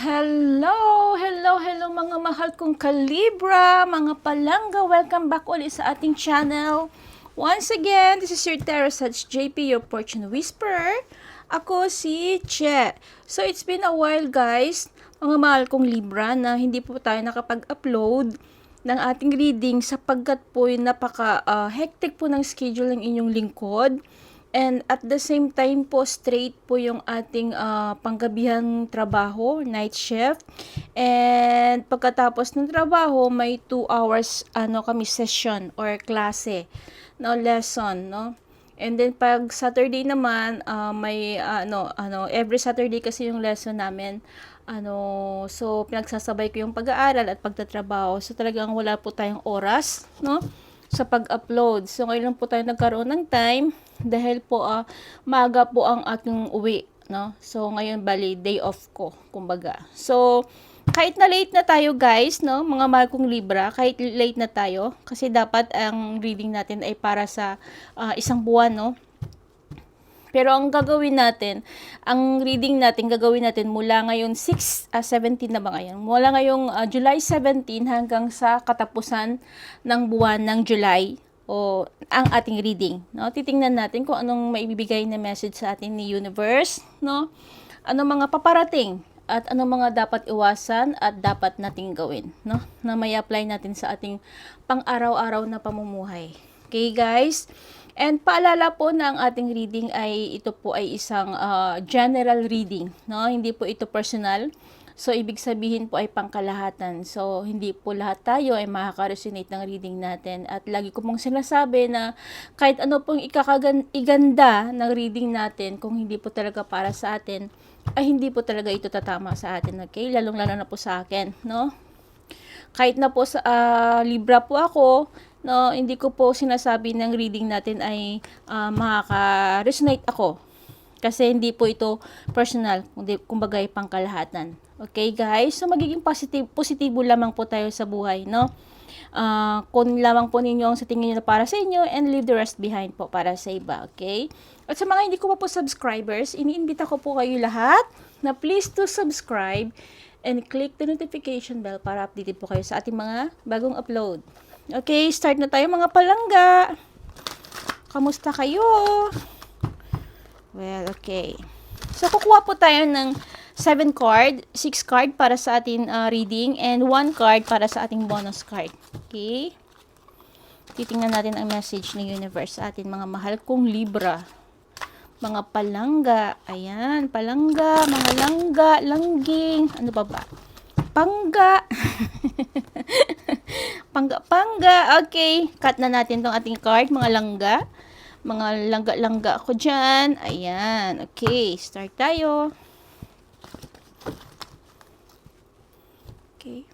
Hello mga mahal kong Kalibra, mga palangga, welcome back ulit sa ating channel. Once again, this is your Tarot Sage JP, your Fortune Whisperer. Ako si Che. So it's been a while guys, mga mahal kong Libra, na hindi po tayo nakapag-upload ng ating reading sapagkat po yung napaka-hectic po ng schedule ng inyong lingkod. And at the same time po, straight po yung ating panggabihang trabaho, night shift. And pagkatapos ng trabaho, may 2 hours kami session or klase, no, lesson, no. And then pag Saturday naman, may every Saturday kasi yung lesson namin. So pinagsasabay ko yung pag-aaral at pagtatrabaho. So talagang wala po tayong oras, no, sa pag-upload. So ngayon lang po tayo nagkaroon ng time dahil po maaga po ang aking uwi, no. So ngayon bali day off ko, kumbaga. So kahit na late na tayo guys, no, mga mahal kong Libra, kahit late na tayo kasi dapat ang reading natin ay para sa isang buwan, no. Pero ang gagawin natin, ang reading natin, gagawin natin mula ngayon 17 na ba ngayon? Mula ngayong July 17 hanggang sa katapusan ng buwan ng July o ang ating reading, no? Titingnan natin kung anong maibibigay na message sa atin ni Universe, no? Anong mga paparating at anong mga dapat iwasan at dapat nating gawin, no? Na may apply natin sa ating pang-araw-araw na pamumuhay. Okay, guys? And paalala po na ang ating reading ay ito po ay isang general reading, no? Hindi po ito personal. So ibig sabihin po ay pangkalahatan. So hindi po lahat tayo ay makaka-resonate ng reading natin. At lagi ko pong sinasabi na kahit ano pong iganda ng reading natin, kung hindi po talaga para sa atin, ay hindi po talaga ito tatama sa atin, okay? Lalong-lalo na po sa akin, no? Kahit na po sa Libra po ako, no, hindi ko po sinasabi ng reading natin ay makaka-resonate ako. Kasi hindi po ito personal, kundi kumbaga ay pangkalahatan. Okay, guys? So magiging positibo lamang po tayo sa buhay, no? Kung lamang po ninyo ang sa tingin nyo na para sa inyo and leave the rest behind po para sa iba, okay? At sa mga hindi ko pa po subscribers, iniimbita ko po kayo lahat na please to subscribe and click the notification bell para updated po kayo sa ating mga bagong upload. Okay, start na tayo mga palangga. Kamusta kayo? Well, okay. So, kukuha po tayo ng 7 card, 6 card para sa ating reading and 1 card para sa ating bonus card. Okay? Titingnan natin ang message ng Universe sa ating mga mahal kong Libra. Mga palangga. Ayan, palangga, mga langga, langging. Ano pa ba? Pangga. Pangga. Okay. Cut na natin tong ating card, mga langga. Mga langga-langga ko dyan. Ayan. Okay. Start tayo. Okay.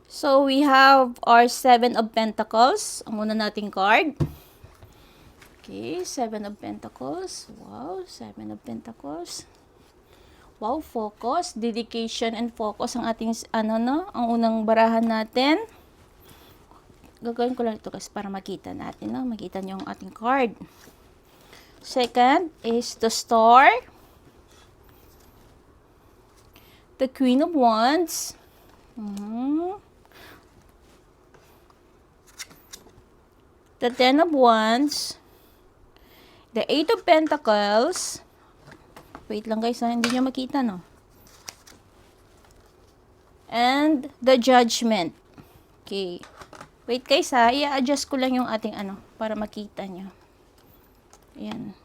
So, we have our 7 of Pentacles. Ang una nating card. Okay. 7 of Pentacles. Wow. 7 of Pentacles. Wow, focus, dedication, and focus ang ating, ang unang barahan natin. Gagawin ko lang ito guys para makita natin, no? Makita nyo ang ating card. Second is the Star. The Queen of Wands. The Ten of Wands. The Eight of Pentacles. Wait lang guys, hindi nyo makita, no? And the Judgment. Okay. Wait guys i-adjust ko lang yung ating para makita nyo. Ayan.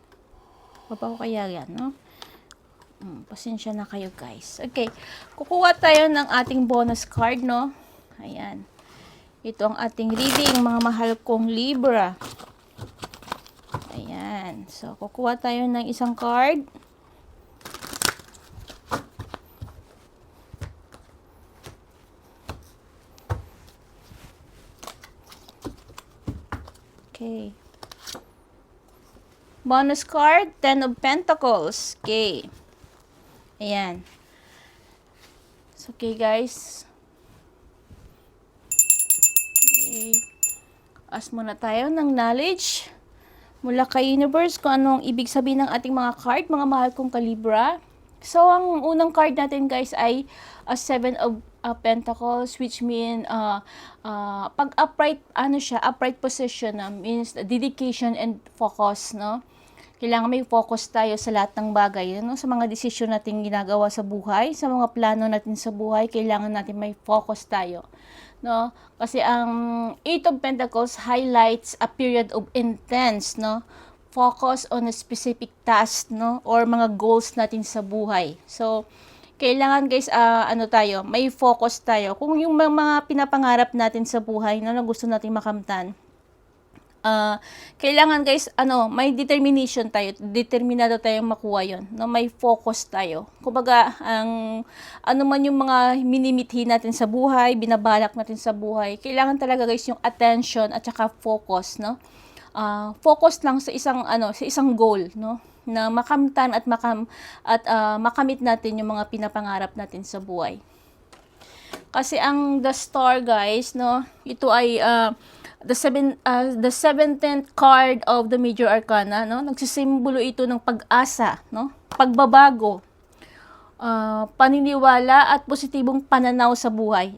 Baba ko kaya yan, no? Pasensya na kayo guys. Okay. Kukuha tayo ng ating bonus card, no? Ayan. Ito ang ating reading, mga mahal kong Libra. Ayan. So, kukuha tayo ng isang card. Okay. Bonus card, 10 of Pentacles. Okay. Ayan. So, okay guys. Okay. Ask muna tayo ng knowledge mula kay Universe kung anong ibig sabihin ng ating mga card, mga mahal kong Kalibra. So, ang unang card natin guys ay a Seven of Pentacles, which mean pag upright, upright position means dedication and focus, no? Kailangan may focus tayo sa lahat ng bagay, no? Sa mga desisyon natin ginagawa sa buhay, sa mga plano natin sa buhay, kailangan natin may focus tayo, no? Kasi ang Eight of Pentacles highlights a period of intense, no? Focus on a specific task, no? Or mga goals natin sa buhay. So, kailangan guys, may focus tayo. Kung yung mga pinapangarap natin sa buhay, no, na gusto nating makamtan, kailangan guys, may determination tayo, determinado tayong makuha yon, no? May focus tayo. Kumbaga, ano man yung mga minimithi natin sa buhay, binabalak natin sa buhay, kailangan talaga guys yung attention at saka focus, no? Focus lang sa isang goal, no? Na makamtan at makamit natin yung mga pinapangarap natin sa buhay. Kasi ang the Star guys, no, ito ay the 17th card of the Major Arcana, no? Nagsisimbolo ito ng pag-asa, no? Pagbabago, paniniwala at positibong pananaw sa buhay,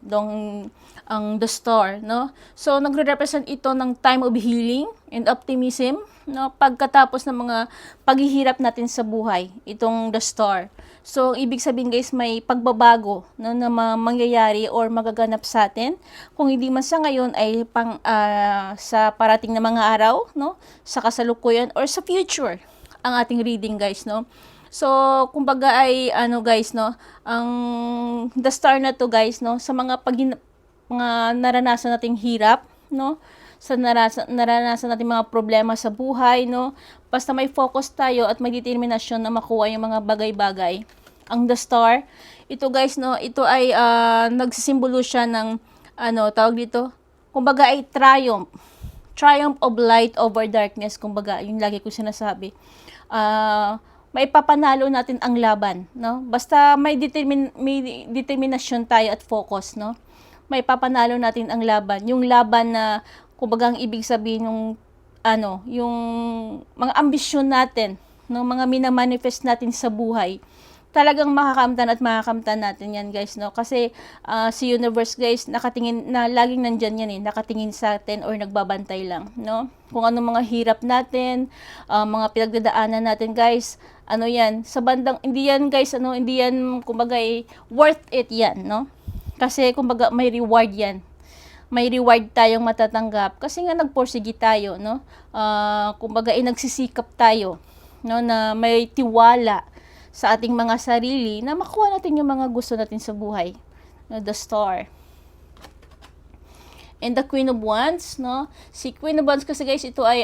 ang the Star, no? So nagre-represent ito ng time of healing and optimism, no? Pagkatapos ng mga paghihirap natin sa buhay, itong the Star. So ibig sabihin guys, may pagbabago, no, na mangyayari or magaganap sa atin. Kung hindi man sa ngayon ay sa parating na mga araw, no? Sa kasalukuyan or sa future ang ating reading guys, no? So, kumbaga ay guys, no, ang the Star na to guys, no, sa mga naranasan nating hirap, no, sa naranasan nating mga problema sa buhay, no, basta may focus tayo at may determinasyon na makuha yung mga bagay-bagay. Ang the Star, ito guys, no, ito ay nagsisimbolo siya ng tawag dito, kumbaga ay triumph of light over darkness, kumbaga yung lagi ko sinasabi. May papanalo natin ang laban, no? Basta may determinasyon tayo at focus, no? May papanalo natin ang laban. Yung laban na, kumbaga ang ibig sabihin yung mga ambisyon natin, no? Mga minamanifest natin sa buhay, talagang makakamtan natin yan guys, no? Kasi si universe guys, nakatingin na laging nandyan yan nakatingin sa atin or nagbabantay lang, no? Kung ano mga hirap natin, mga pinagdadaanan natin guys, yan sa bandang hindi yan guys, hindi yan kumbaga worth it yan, no? Kasi kumbaga may reward yan. May reward tayong matatanggap kasi nga nagporsige tayo, no? Kumbaga nagsisikap tayo, no, na may tiwala sa ating mga sarili na makuha natin yung mga gusto natin sa buhay. No, the Star. And the Queen of Wands, no? Si Queen of Wands kasi guys, ito ay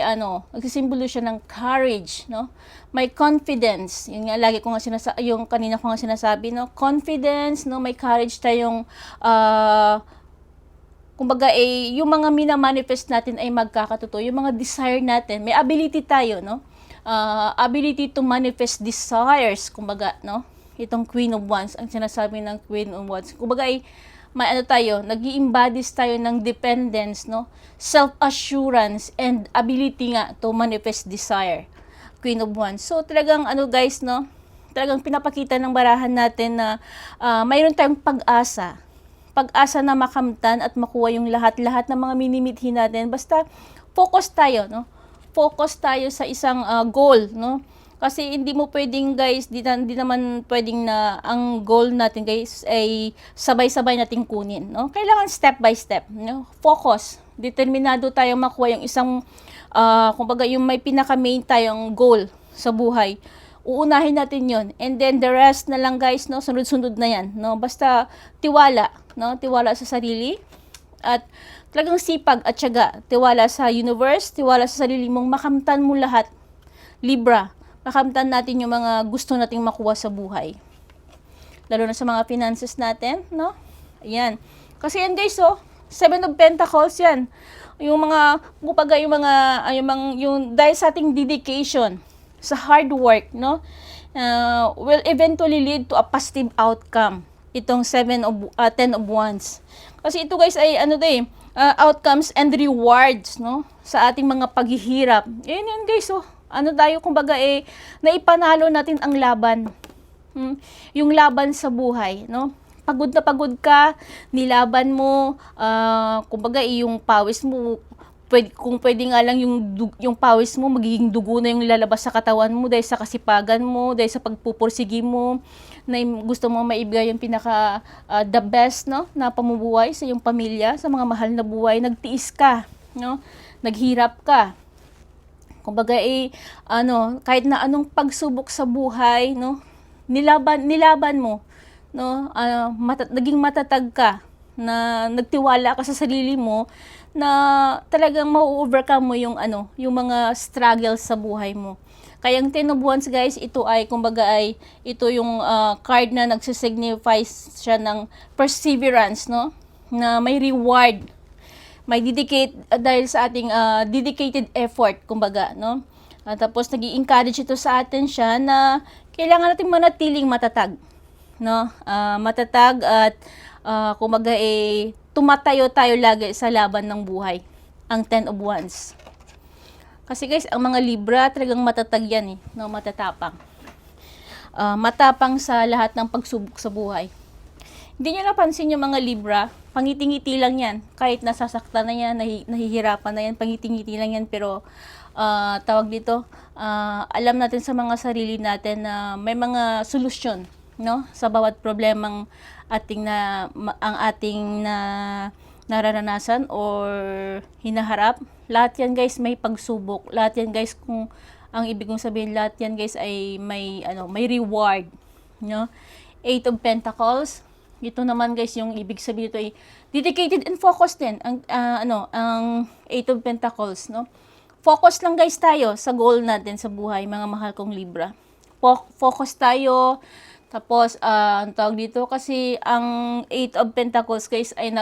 nagsisimbolo siya ng courage, no? May confidence. Yun nga lagi ko nga yung kanina ko nga sinasabi, no? Confidence, no? May courage tayong kumbaga yung mga minamanifest natin ay magkakatotoo. Yung mga desire natin, may ability tayo, no? Ability to manifest desires, kumbaga, no? Itong Queen of Wands, ang sinasabi ng Queen of Wands, kumbaga may nag-i-embodies tayo ng dependence, no? Self-assurance and ability nga to manifest desire. Queen of Wands. So talagang guys, no? Talagang pinapakita ng barahan natin na mayroon tayong pag-asa. Pag-asa na makamtan at makuha yung lahat-lahat ng mga minimithi natin. Basta focus tayo, no? Focus tayo sa isang goal, no? Kasi hindi mo pwedeng guys, di naman pwedeng na ang goal natin guys ay sabay-sabay nating kunin, no? Kailangan step by step, no? Focus. Determinado tayong makuha yung isang kumbaga yung may pinaka-main tayong goal sa buhay. Uunahin natin 'yon. And then the rest na lang guys, no? Sunod-sunod na 'yan, no? Basta tiwala, no? Tiwala sa sarili at talagang sipag at tiyaga. Tiwala sa universe, tiwala sa sarili mong makamtan mo lahat. Libra, makamtan natin yung mga gusto nating makuha sa buhay. Lalo na sa mga finances natin, no? Ayan. Kasi yan guys, Seven of Pentacles yan. Yung mga, kumbaga yung dahil sa ating dedication, sa hard work, no? Will eventually lead to a positive outcome. Itong 10 of Wands. Kasi ito guys ay outcomes and rewards, no? Sa ating mga paghihirap. Yan guys, tayo kumbaga naipanalo natin ang laban. Yung laban sa buhay, no? Pagod na pagod ka, nilaban mo, kumbaga yung pawis mo, kung pwede nga lang yung pawis mo, magiging dugo na yung lalabas sa katawan mo dahil sa kasipagan mo, dahil sa pagpupursigi mo, na gusto mo maibigay yung pinaka the best, no, na pamumuhay sa iyong pamilya, sa mga mahal na buhay, nagtiis ka, no? Naghirap ka. Kumbaga kahit na anong pagsubok sa buhay, no, nilaban mo, no, naging matatag ka, na nagtiwala ka sa sarili mo, na talagang ma-overcome mo yung mga struggles sa buhay mo. Kaya ang Ten of Wands, guys, ito yung card na nagsisignify siya ng perseverance, no, na may reward, may dedicate dahil sa ating dedicated effort, kumbaga, no. Tapos nag-i-encourage ito sa atin siya na kailangan natin manatiling matatag, no? Matatag at kumbaga tumatayo tayo lagi sa laban ng buhay. Ang Ten of Wands. Kasi guys, ang mga Libra talagang matatag yan, no? Matatapang. Matapang sa lahat ng pagsubok sa buhay. Hindi nyo napansin yung mga Libra, pangiti-ngiti lang yan. Kahit nasasaktan na yan, nahihirapan na yan, pangiti-ngiti lang yan. Pero tawag dito, alam natin sa mga sarili natin na may mga solusyon, no, sa bawat problemang ang ating nararanasan or hinaharap. Lahat yan, guys, may pagsubok. Lahat yan, guys, kung ang ibig kong sabihin, lahat yan, guys, ay may reward, no? Eight of Pentacles. Ito naman, guys, yung ibig sabihin ito ay dedicated and focused din. Ang Eight of Pentacles, no? Focus lang, guys, tayo sa goal natin sa buhay, mga mahal kong Libra. Focus tayo. Tapos, ang tawag dito, kasi ang Eight of Pentacles, guys, ay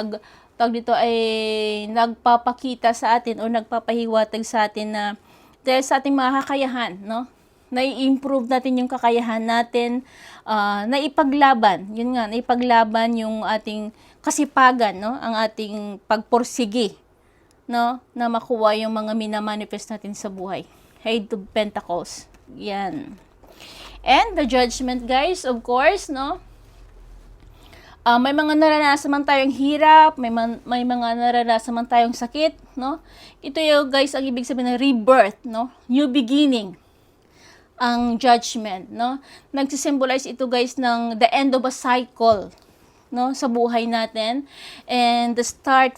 nagpapakita sa atin o nagpapahiwatig sa atin na dahil sa ating mga kakayahan, no? Na-improve natin yung kakayahan natin, naipaglaban yung ating kasipagan, no? Ang ating pagporsige, no? Na makuha yung mga minamanifest natin sa buhay. Eight of Pentacles. Yan. And the Judgment, guys, of course, no? May mga naranasan man tayong hirap, may mga naranasan man tayong sakit, no? Ito yung, guys, ang ibig sabihin ng rebirth, no? New beginning. Ang Judgment, no? Nagsisymbolize ito, guys, ng the end of a cycle, no, sa buhay natin, and the start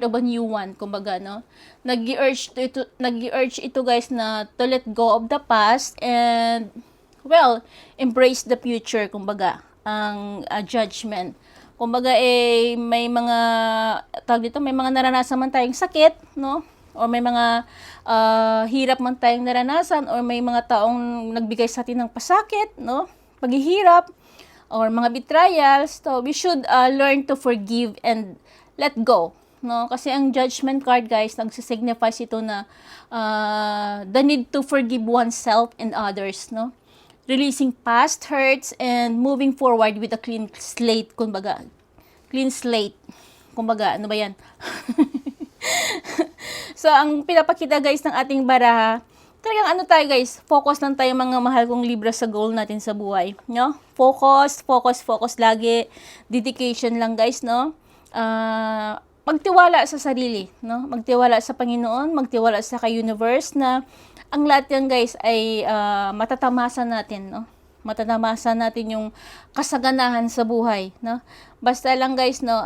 of a new one, kumbaga, no. Nag-i-urge ito, guys, na to let go of the past and embrace the future, kumbaga, ang Judgment. Kumbaga, may mga naranasan man tayong sakit, no, or may mga hirap man tayong naranasan, or may mga taong nagbigay sa atin ng pasakit, no, paghihirap, or mga betrayals. So we should learn to forgive and let go, no? Kasi ang Judgment card, guys, nagsisignify ito na the need to forgive oneself and others, no? Releasing past hurts and moving forward with a clean slate, kumbaga. Clean slate. Kumbaga, ano ba yan? So, ang pinapakita, guys, ng ating baraha, talagang tayo, guys, focus lang tayo, mga mahal kong Libra, sa goal natin sa buhay, no? Focus lagi. Dedication lang, guys, no? Magtiwala sa sarili, no? Magtiwala sa Panginoon, magtiwala sa universe na ang lahat yan, guys, ay matatamasan natin, no? Matatamasan natin yung kasaganahan sa buhay, no? Basta lang, guys, no,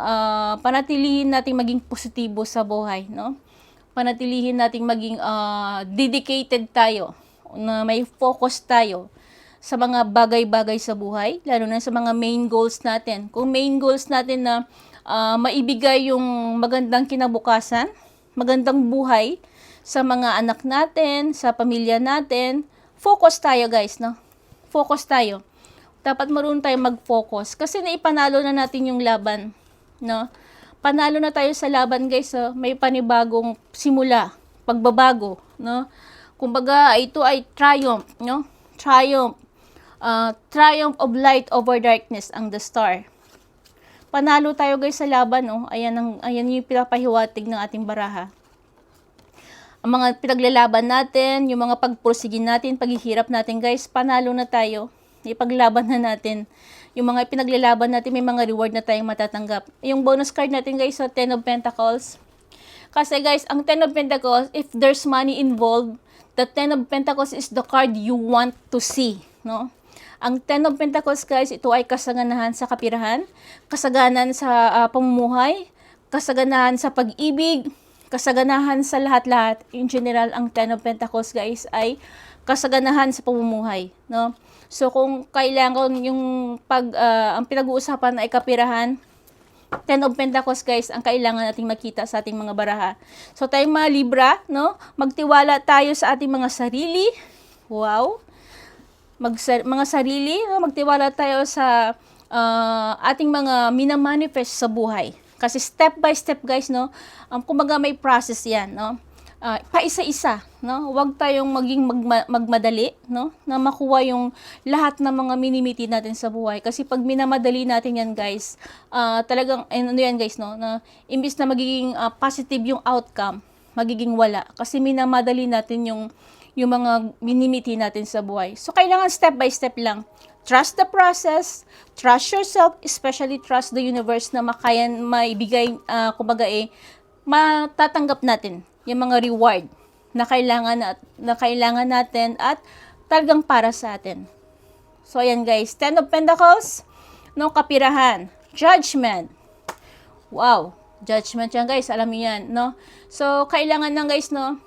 panatilihin nating maging positibo sa buhay, no? Panatilihin nating maging dedicated tayo, na may focus tayo sa mga bagay-bagay sa buhay, lalo na sa mga main goals natin. Kung main goals natin na maibigay yung magandang kinabukasan, magandang buhay sa mga anak natin, sa pamilya natin, focus tayo, guys, no? Focus tayo. Dapat marunong tayo mag-focus kasi naipanalo na natin yung laban, no? Panalo na tayo sa laban, guys, so may panibagong simula, pagbabago, no? Kumbaga, ito ay triumph, no? Triumph of light over darkness, ang the star. Panalo tayo, guys, sa laban, no? Ayan yung pinapahiwatig ng ating baraha. Ang mga pinaglalaban natin, yung mga pagpursige natin, paghihirap natin, guys, panalo na tayo. ipaglaban na natin. Yung mga pinaglalaban natin, may mga reward na tayong matatanggap. Yung bonus card natin guys, sa Ten of Pentacles. Kasi guys, ang Ten of Pentacles, if there's money involved, the Ten of Pentacles is the card you want to see, no? Ang Ten of Pentacles guys, ito ay kasaganahan sa kapirahan, kasaganan sa pamumuhay, kasaganahan sa pag-ibig, kasaganahan sa lahat-lahat. In general, ang Ten of Pentacles guys ay kasaganahan sa pamumuhay, no? So kung kailangan yung ang pinag-uusapan ay kapirahan, Ten of Pentacles guys, ang kailangan nating makita sa ating mga baraha. So tayong mga Libra, no? Magtiwala tayo sa ating mga sarili. Wow. Mga sarili, no? Magtiwala tayo sa ating mga minamanifest sa buhay. Kasi step by step guys, no? Kumbaga may process 'yan, no? Paisa-isa, no? Huwag tayong maging magmadali, no? Na makuha yung lahat ng mga minimiti natin sa buhay. Kasi pag minamadali natin yan, guys, talagang, ano yan, guys, no? Na imbis na magiging positive yung outcome, magiging wala. Kasi minamadali natin yung mga minimiti natin sa buhay. So, kailangan step by step lang. Trust the process, trust yourself, especially trust the universe na maibigay, kumbaga matatanggap natin yung mga reward na kailangan natin at talagang para sa atin. So, ayan guys, Ten of Pentacles, no, kapirahan, Judgment. Wow, Judgment yan guys, alam niyo yan, no? So, kailangan lang guys, no,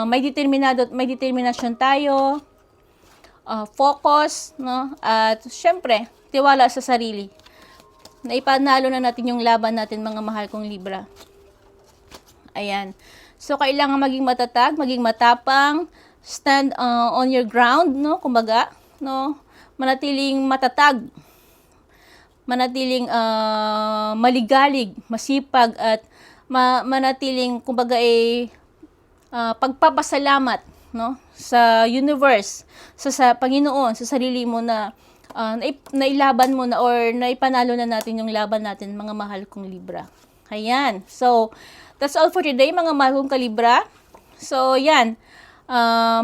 may determinasyon tayo, focus, no, at syempre, tiwala sa sarili. Na ipanalo na natin yung laban natin, mga mahal kong Libra. Ayan. So, kailangan maging matatag, maging matapang, stand on your ground, no? Kumbaga, no? Manatiling matatag, manatiling maligalig, masipag, at manatiling, kumbaga, pagpapasalamat, no? Sa universe, sa Panginoon, sa sarili mo na nailaban mo na or naipanalo na natin yung laban natin, mga mahal kong Libra. Ayan. So, that's all for today, mga mahal kong Libra. So, yan.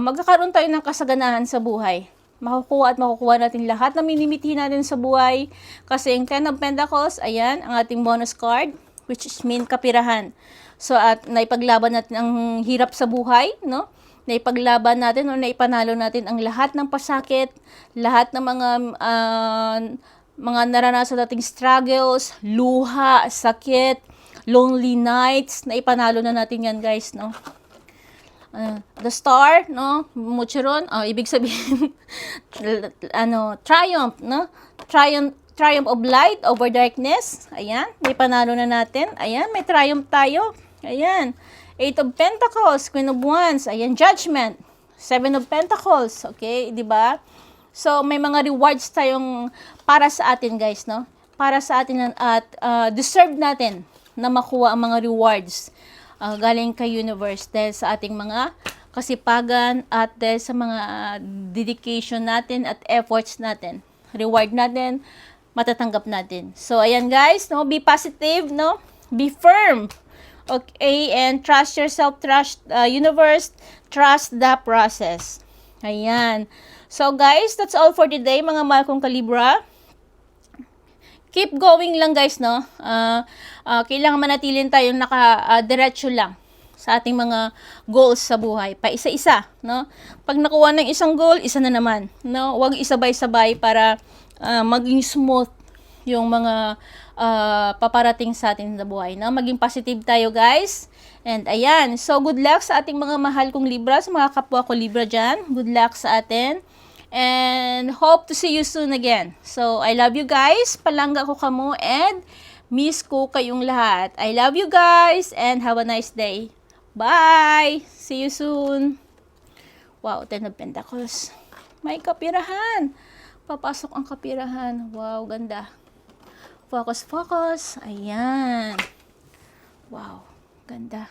Magkakaroon tayo ng kasaganahan sa buhay. Makukuha natin lahat na minimiti natin sa buhay. Kasi yung Ten of Pentacles, ayan, ang ating bonus card, which is mean kapirahan. So, at naipaglaban natin ang hirap sa buhay, no? Naipaglaban natin o naipanalo natin ang lahat ng pasakit, lahat ng mga naranasan nating struggles, luha, sakit, lonely nights, naipanalo na natin yan guys, no? The Star, no? Muchiron, ibig sabihin, triumph, no? Triumph of light over darkness. Ayan, may panalo na natin. Ayan, may triumph tayo. Ayan. Eight of Pentacles, Queen of Wands, ayan, Judgment, Seven of Pentacles, okay, di ba? So, may mga rewards tayong para sa atin, guys, no? Para sa atin at deserve natin na makuha ang mga rewards galing kay universe dahil sa ating mga kasipagan at dahil sa mga dedication natin at efforts natin. Reward natin, matatanggap natin. So, ayan, guys, no? Be positive, no? Be firm. Okay, and trust yourself, trust universe, trust the process. Ayan. So guys, that's all for today, mga mahal kong Libra. Keep going lang guys, no? Kailangan manatilin tayong diretso lang sa ating mga goals sa buhay. Pa isa-isa, no? Pag nakuha ng isang goal, isa na naman, no? Huwag isabay-sabay para maging smooth yung mga paparating sa atin sa buhay, no? Maging positive tayo, guys. And ayan, so good luck sa ating mga mahal kong Libra, sa mga kapwa ko Libra dyan. Good luck sa atin. And hope to see you soon again. So, I love you guys. Palangga ko kamo and miss ko kayong lahat. I love you guys and have a nice day. Bye! See you soon. Wow, Ten of Pentacles. May kapirahan. Papasok ang kapirahan. Wow, ganda. Focus, focus. Ayan. Wow, ganda.